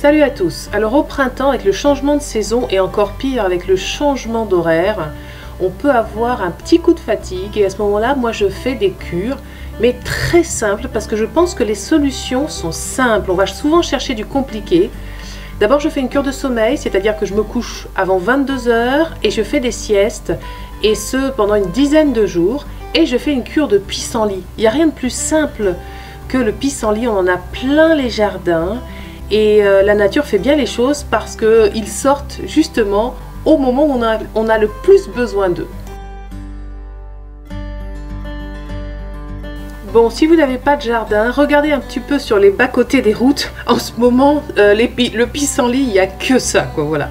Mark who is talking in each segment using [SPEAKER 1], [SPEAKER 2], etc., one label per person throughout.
[SPEAKER 1] Salut à tous. Alors au printemps, avec le changement de saison et encore pire avec le changement d'horaire, on peut avoir un petit coup de fatigue et à ce moment-là, moi je fais des cures, mais très simples parce que je pense que les solutions sont simples. On va souvent chercher du compliqué. D'abord, je fais une cure de sommeil, c'est-à-dire que je me couche avant 22 h et je fais des siestes, et ce pendant une dizaine de jours, et je fais une cure de pissenlit. Il n'y a rien de plus simple que le pissenlit, on en a plein les jardins. Et la nature fait bien les choses parce qu'ils sortent justement au moment où on a le plus besoin d'eux. Bon, si vous n'avez pas de jardin, regardez un petit peu sur les bas-côtés des routes. En ce moment, le pissenlit, il n'y a que ça, quoi, voilà.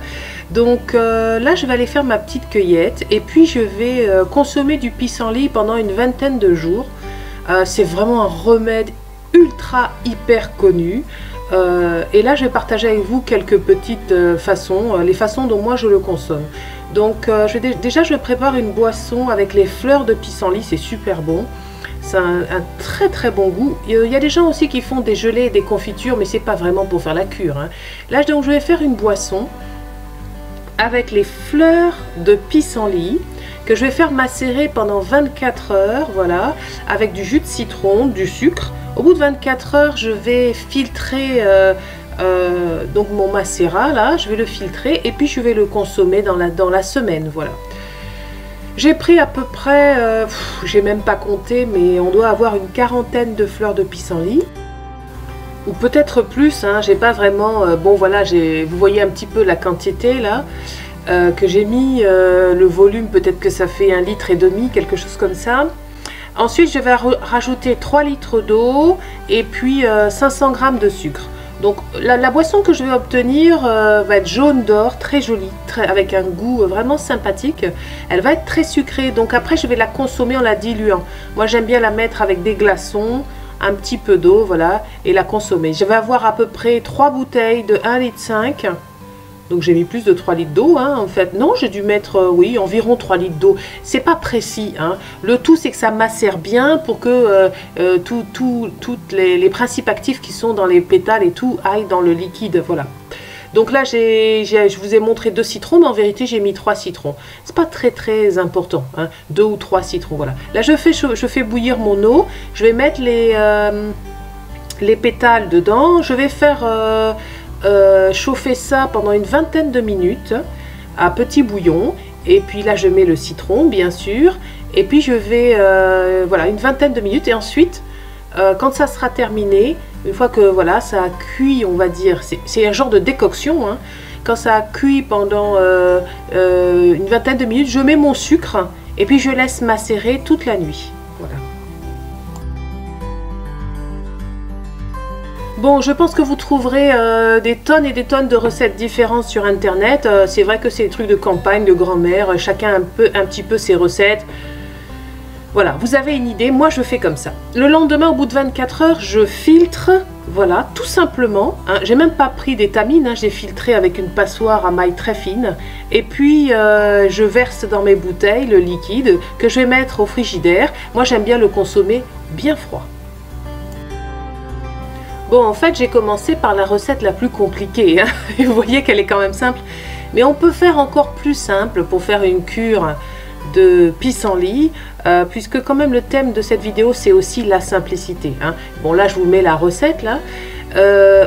[SPEAKER 1] Donc là, je vais aller faire ma petite cueillette et puis je vais consommer du pissenlit pendant une vingtaine de jours. C'est vraiment un remède ultra hyper connu. Et là je vais partager avec vous quelques petites façons, les façons dont moi je le consomme. Donc déjà je prépare une boisson avec les fleurs de pissenlit, c'est super bon, c'est un très très bon goût. Il y a des gens aussi qui font des gelées et des confitures, mais c'est pas vraiment pour faire la cure, hein. Là donc je vais faire une boisson avec les fleurs de pissenlit que je vais faire macérer pendant 24 heures, voilà, avec du jus de citron, du sucre. Au bout de 24 heures, je vais filtrer donc mon macérat, là, je vais le filtrer et puis je vais le consommer dans la semaine, voilà. J'ai pris à peu près, j'ai même pas compté, mais on doit avoir une quarantaine de fleurs de pissenlit. Ou peut-être plus, hein, j'ai pas vraiment, bon voilà, vous voyez un petit peu la quantité là. Que j'ai mis, le volume, peut-être que ça fait 1,5 litre, quelque chose comme ça. Ensuite, je vais rajouter 3 litres d'eau et puis 500 g de sucre. Donc la boisson que je vais obtenir va être jaune d'or, très jolie, avec un goût vraiment sympathique. Elle va être très sucrée, donc après je vais la consommer en la diluant. Moi j'aime bien la mettre avec des glaçons, un petit peu d'eau, voilà, et la consommer. Je vais avoir à peu près 3 bouteilles de 1,5 litre. Donc j'ai mis plus de 3 litres d'eau, hein, en fait. Non, j'ai dû mettre, oui, environ 3 litres d'eau. C'est pas précis, hein. Le tout, c'est que ça macère bien pour que toutes les principes actifs qui sont dans les pétales et tout aillent dans le liquide, voilà. Donc là, je vous ai montré 2 citrons, mais en vérité, j'ai mis 3 citrons. C'est pas très très important, hein, 2 ou 3 citrons, voilà. Là, je fais bouillir mon eau. Je vais mettre les pétales dedans. Je vais faire chauffer ça pendant une vingtaine de minutes à petit bouillon, et puis là je mets le citron bien sûr, et puis je vais voilà, une vingtaine de minutes, et ensuite quand ça sera terminé, une fois que voilà ça a cuit, on va dire, c'est un genre de décoction, hein. Quand ça a cuit pendant une vingtaine de minutes, je mets mon sucre et puis je laisse macérer toute la nuit, voilà. Bon, je pense que vous trouverez des tonnes et des tonnes de recettes différentes sur internet. C'est vrai que c'est des trucs de campagne, de grand-mère, chacun un petit peu ses recettes. Voilà, vous avez une idée, moi je fais comme ça. Le lendemain, au bout de 24 heures, je filtre, voilà, tout simplement, hein. J'ai même pas pris d'étamine, hein, j'ai filtré avec une passoire à maille très fine. Et puis je verse dans mes bouteilles le liquide que je vais mettre au frigidaire. Moi j'aime bien le consommer bien froid. Bon, en fait, j'ai commencé par la recette la plus compliquée, hein. Et vous voyez qu'elle est quand même simple. Mais on peut faire encore plus simple pour faire une cure de pissenlit, puisque quand même le thème de cette vidéo, c'est aussi la simplicité, hein. Bon, là, je vous mets la recette, là.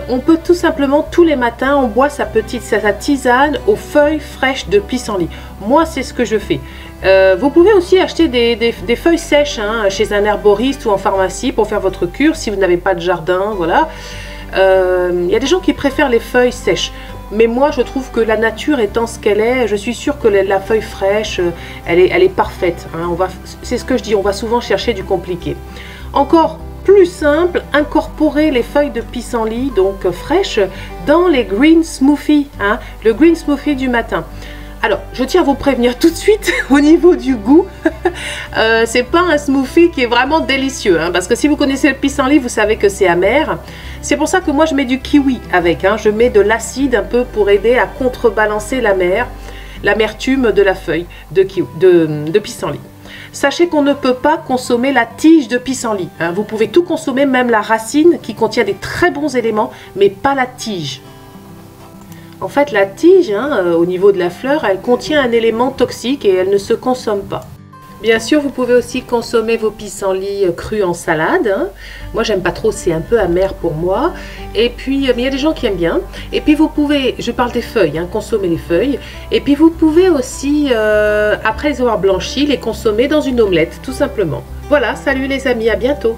[SPEAKER 1] On peut tout simplement, tous les matins, on boit sa tisane aux feuilles fraîches de pissenlit. Moi, c'est ce que je fais. Vous pouvez aussi acheter des feuilles sèches, hein, chez un herboriste ou en pharmacie pour faire votre cure si vous n'avez pas de jardin, voilà. Y a des gens qui préfèrent les feuilles sèches, mais moi je trouve que la nature étant ce qu'elle est, je suis sûre que la feuille fraîche, elle est parfaite, hein. C'est ce que je dis, on va souvent chercher du compliqué. Encore plus simple, incorporer les feuilles de pissenlit, donc fraîches, dans les green smoothies, hein, le green smoothie du matin. Alors, je tiens à vous prévenir tout de suite au niveau du goût, c'est pas un smoothie qui est vraiment délicieux, hein, parce que si vous connaissez le pissenlit, vous savez que c'est amer. C'est pour ça que moi je mets du kiwi avec, hein, je mets de l'acide un peu pour aider à contrebalancer l'amertume de la feuille de pissenlit. Sachez qu'on ne peut pas consommer la tige de pissenlit, hein. Vous pouvez tout consommer, même la racine qui contient des très bons éléments, mais pas la tige. En fait, la tige, hein, au niveau de la fleur, elle contient un élément toxique et elle ne se consomme pas. Bien sûr, vous pouvez aussi consommer vos pissenlits crus en salade. Hein. Moi, j'aime pas trop, c'est un peu amer pour moi. Et puis, mais il y a des gens qui aiment bien. Et puis, vous pouvez, je parle des feuilles, hein, consommer les feuilles. Et puis, vous pouvez aussi, après les avoir blanchis, les consommer dans une omelette, tout simplement. Voilà, salut les amis, à bientôt.